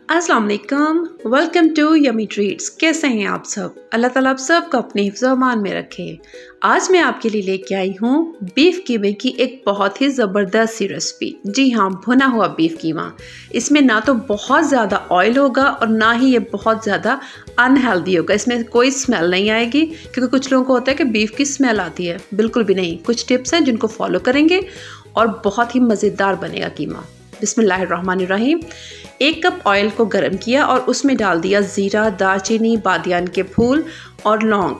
अस्सलाम वालेकुम, welcome to yummy treats. कैसे हैं आप सब? अल्लाह ताला आप सबको अपने हिफ्ज़-ओ-अमान में रखे। आज मैं आपके लिए लेके आई हूँ बीफ कीमे की एक बहुत ही ज़बरदस्त सी रेसिपी। जी हाँ, भुना हुआ बीफ कीमा। इसमें ना तो बहुत ज़्यादा ऑयल होगा और ना ही ये बहुत ज़्यादा अनहेल्दी होगा। इसमें कोई स्मेल नहीं आएगी, क्योंकि कुछ लोगों को होता है कि बीफ की स्मेल आती है। बिल्कुल भी नहीं। कुछ टिप्स हैं जिनको फॉलो करेंगे और बहुत ही मज़ेदार बनेगा कीमा। बिस्मिल्लाहिर्रहमानिर्रहीम। 1 कप ऑयल को गर्म किया और उसमें डाल दिया ज़ीरा, दालचीनी, बादियान के फूल और लौंग।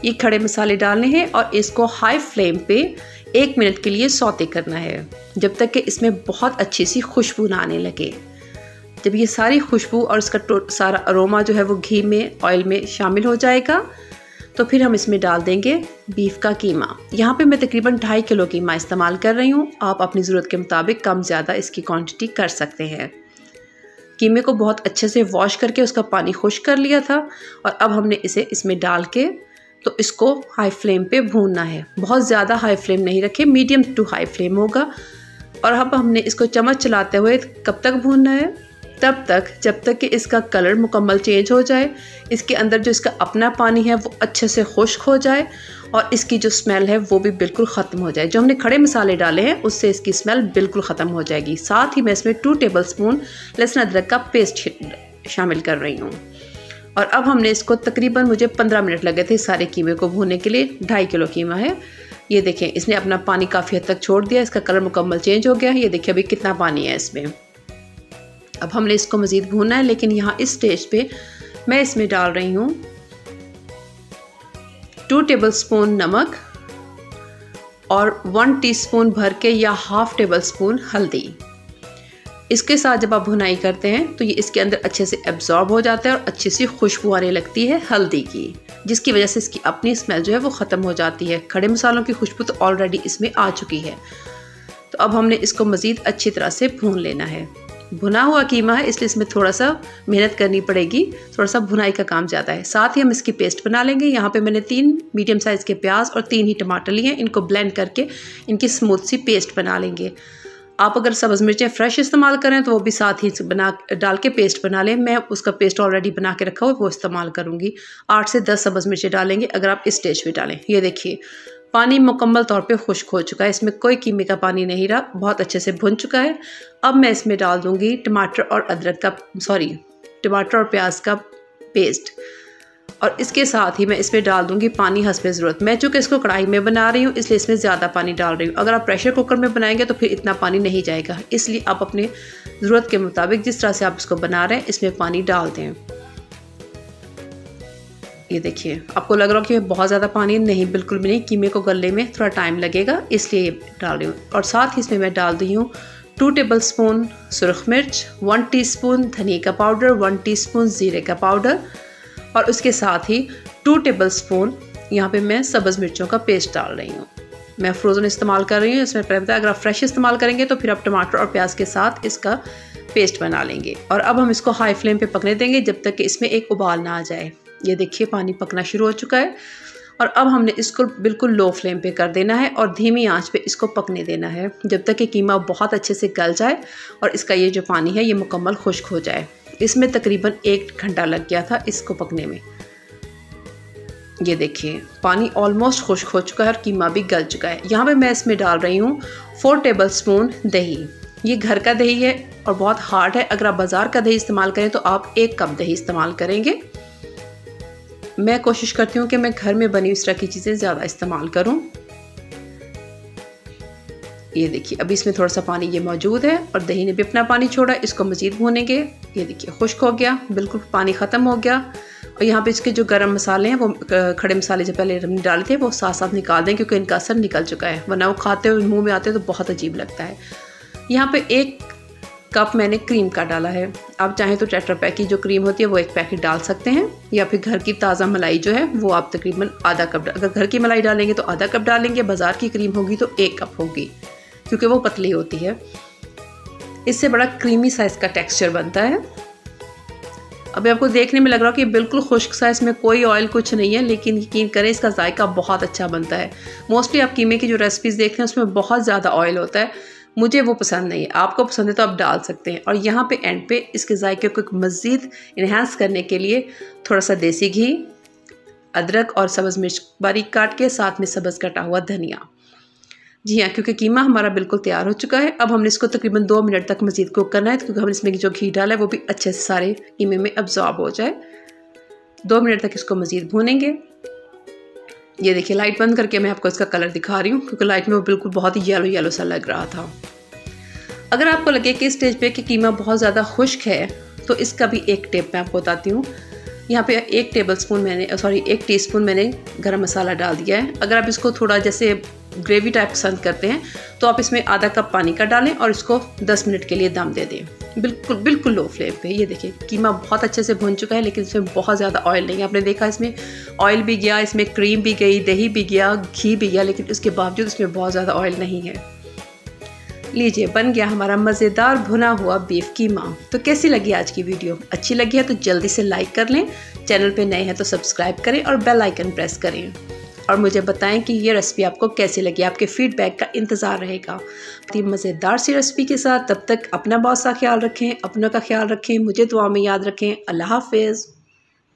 ये खड़े मसाले डालने हैं और इसको हाई फ्लेम पे 1 मिनट के लिए सौते करना है, जब तक कि इसमें बहुत अच्छी सी खुशबू ना आने लगे। जब ये सारी खुशबू और इसका सारा अरोमा जो है वो घी में, ऑयल में शामिल हो जाएगा, तो फिर हम इसमें डाल देंगे बीफ का कीमा। यहाँ पे मैं तकरीबन 2.5 किलो कीमा इस्तेमाल कर रही हूँ। आप अपनी ज़रूरत के मुताबिक कम ज़्यादा इसकी क्वांटिटी कर सकते हैं। कीमे को बहुत अच्छे से वॉश करके उसका पानी खुश्क कर लिया था और अब हमने इसे इसमें डाल के तो इसको हाई फ्लेम पे भूनना है। बहुत ज़्यादा हाई फ्लेम नहीं रखें, मीडियम टू हाई फ्लेम होगा। और अब हमने इसको चम्मच चलाते हुए कब तक भूनना है? तब तक जब तक कि इसका कलर मुकम्मल चेंज हो जाए, इसके अंदर जो इसका अपना पानी है वो अच्छे से खुश्क हो जाए और इसकी जो स्मेल है वो भी बिल्कुल ख़त्म हो जाए। जो हमने खड़े मसाले डाले हैं उससे इसकी स्मेल बिल्कुल ख़त्म हो जाएगी। साथ ही मैं इसमें 2 टेबलस्पून लहसुन अदरक का पेस्ट शामिल कर रही हूँ। और अब हमने इसको तकरीबन मुझे 15 मिनट लगे थे सारे कीमे को भूनने के लिए। 2.5 किलो कीमा है। ये देखें, इसने अपना पानी काफ़ी हद तक छोड़ दिया, इसका कलर मुकम्मल चेंज हो गया है। ये देखिए अभी कितना पानी है इसमें। अब हमने इसको मज़ीद भूनना है, लेकिन यहाँ इस स्टेज पे मैं इसमें डाल रही हूँ 2 टेबलस्पून नमक और 1 टीस्पून भर के या ½ टेबलस्पून हल्दी। इसके साथ जब आप भुनाई करते हैं तो ये इसके अंदर अच्छे से एब्जॉर्ब हो जाता है और अच्छी सी खुशबू आने लगती है हल्दी की, जिसकी वजह से इसकी अपनी स्मेल जो है वो ख़त्म हो जाती है। खड़े मसालों की खुशबू तो ऑलरेडी इसमें आ चुकी है। तो अब हमने इसको मज़ीद अच्छी तरह से भून लेना है। भुना हुआ कीमा है इसलिए इसमें थोड़ा सा मेहनत करनी पड़ेगी, थोड़ा सा भुनाई का काम ज़्यादा है। साथ ही हम इसकी पेस्ट बना लेंगे। यहाँ पे मैंने 3 मीडियम साइज़ के प्याज और 3 ही टमाटर लिए हैं। इनको ब्लेंड करके इनकी स्मूथ सी पेस्ट बना लेंगे। आप अगर सब्ज़ मिर्चें फ्रेश इस्तेमाल करें तो वो भी साथ ही डाल के पेस्ट बना लें। मैं उसका पेस्ट ऑलरेडी बना के रखा हुआ वो इस्तेमाल करूँगी। 8 से 10 सब्ज़ मिर्चें डालेंगे अगर आप इस स्टेज पे डालें। ये देखिए पानी मुकम्मल तौर पे खुश्क हो चुका है, इसमें कोई कीमे का पानी नहीं रहा, बहुत अच्छे से भुन चुका है। अब मैं इसमें डाल दूँगी टमाटर और प्याज का पेस्ट और इसके साथ ही मैं इसमें डाल दूँगी पानी हस्बे ज़रूरत। मैं चूँकि इसको कढ़ाई में बना रही हूँ इसलिए इसमें ज़्यादा पानी डाल रही हूँ। अगर आप प्रेशर कुकर में बनाएंगे तो फिर इतना पानी नहीं जाएगा, इसलिए आप अपनी ज़रूरत के मुताबिक जिस तरह से आप इसको बना रहे हैं इसमें पानी डाल दें। ये देखिए आपको लग रहा हो कि बहुत ज़्यादा पानी नहीं, बिल्कुल भी नहीं। कीमे को गलने में थोड़ा टाइम लगेगा इसलिए डाल रही हूँ। और साथ ही इसमें मैं डाल दी हूँ 2 टेबलस्पून सुरख मिर्च, 1 टीस्पून धनिया का पाउडर, 1 टीस्पून ज़ीरे का पाउडर और उसके साथ ही 2 टेबलस्पून यहाँ पे मैं सब्ज़ मिर्चों का पेस्ट डाल रही हूँ। मैं फ्रोज़न इस्तेमाल कर रही हूँ। इसमें पता अगर आप फ्रेश इस्तेमाल करेंगे तो फिर आप टमाटर और प्याज के साथ इसका पेस्ट बना लेंगे। और अब हम इसको हाई फ्लेम पे पकने देंगे जब तक कि इसमें एक उबाल ना आ जाए। ये देखिए पानी पकना शुरू हो चुका है और अब हमने इसको बिल्कुल लो फ्लेम पे कर देना है और धीमी आंच पे इसको पकने देना है जब तक कि कीमा बहुत अच्छे से गल जाए और इसका ये जो पानी है ये मुकम्मल खुश्क हो जाए। इसमें तकरीबन 1 घंटा लग गया था इसको पकने में। ये देखिए पानी ऑलमोस्ट खुश्क हो चुका है और कीमा भी गल चुका है। यहाँ पे मैं इसमें डाल रही हूँ 4 टेबलस्पून दही। ये घर का दही है और बहुत हार्ड है। अगर आप बाज़ार का दही इस्तेमाल करें तो आप 1 कप दही इस्तेमाल करेंगे। मैं कोशिश करती हूँ कि मैं घर में बनी इस तरह की चीज़ें ज़्यादा इस्तेमाल करूँ। ये देखिए अभी इसमें थोड़ा सा पानी ये मौजूद है और दही ने भी अपना पानी छोड़ा। इसको मज़ीद भूनेंगे। ये देखिए खुश्क हो गया, बिल्कुल पानी ख़त्म हो गया। और यहाँ पे इसके जो गरम मसाले हैं वो खड़े मसाले जो पहले हमने डाले थे वो साथ साथ निकाल दें, क्योंकि इनका असर निकल चुका है, वरना वो खाते हुए मुँह में आते तो बहुत अजीब लगता है। यहाँ पर 1 कप मैंने क्रीम का डाला है। आप चाहें तो टेट्रा पैक की जो क्रीम होती है वो 1 पैकेट डाल सकते हैं, या फिर घर की ताज़ा मलाई जो है वो आप तकरीबन आधा कप, अगर घर की मलाई डालेंगे तो आधा कप डालेंगे, बाज़ार की क्रीम होगी तो 1 कप होगी, क्योंकि वो पतली होती है। इससे बड़ा क्रीमी साइज़ का टेक्सचर बनता है। अभी आपको देखने में लग रहा हो कि बिल्कुल खुश्क सा, इसमें कोई ऑयल कुछ नहीं है, लेकिन यकीन करें इसका जायका बहुत अच्छा बनता है। मोस्टली आप कीमे की जो रेसिपीज़ देखते हैं उसमें बहुत ज़्यादा ऑयल होता है, मुझे वो पसंद नहीं है, आपको पसंद है तो आप डाल सकते हैं। और यहाँ पे एंड पे इसके जायके को मज़ीद इन्हांस करने के लिए थोड़ा सा देसी घी, अदरक और सब्ज़ मिर्च बारीक काट के, साथ में सब्ज़ कटा हुआ धनिया। जी हाँ, क्योंकि कीमा हमारा बिल्कुल तैयार हो चुका है। अब हमने इसको तकरीबन 2 मिनट तक मज़ीद कुक करना है, क्योंकि हम इसमें जो घी डाला है वो भी अच्छे से सारे कीमे में अब्जॉर्ब हो जाए। 2 मिनट तक इसको मज़ीद भूनेंगे। ये देखिए, लाइट बंद करके मैं आपको इसका कलर दिखा रही हूँ, क्योंकि लाइट में वो बिल्कुल बहुत ही येलो येलो सा लग रहा था। अगर आपको लगे कि इस स्टेज पे कि कीमा बहुत ज़्यादा खुश्क है, तो इसका भी एक टिप मैं आपको बताती हूँ। यहाँ पे 1 टीस्पून मैंने गरम मसाला डाल दिया है। अगर आप इसको थोड़ा जैसे ग्रेवी टाइप पसंद करते हैं तो आप इसमें आधा कप पानी का डालें और इसको 10 मिनट के लिए दम दे दें, बिल्कुल लो फ्लेम पे। ये देखिए, कीमा बहुत अच्छे से भुन चुका है, लेकिन इसमें बहुत ज़्यादा ऑयल नहीं है। आपने देखा इसमें ऑयल भी गया, इसमें क्रीम भी गई, दही भी गया, घी भी गया, लेकिन उसके बावजूद इसमें बहुत ज़्यादा ऑयल नहीं है। लीजिए, बन गया हमारा मज़ेदार भुना हुआ बीफ कीमा। तो कैसी लगी आज की वीडियो? अच्छी लगी है तो जल्दी से लाइक कर लें, चैनल पे नए हैं तो सब्सक्राइब करें और बेल आइकन प्रेस करें। और मुझे बताएं कि ये रेसिपी आपको कैसी लगी। आपके फीडबैक का इंतज़ार रहेगा मज़ेदार सी रेसिपी के साथ। तब तक अपना बहुत सा ख्याल रखें, अपनों का ख्याल रखें, मुझे दुआ में याद रखें। अल्लाह हाफ़िज़।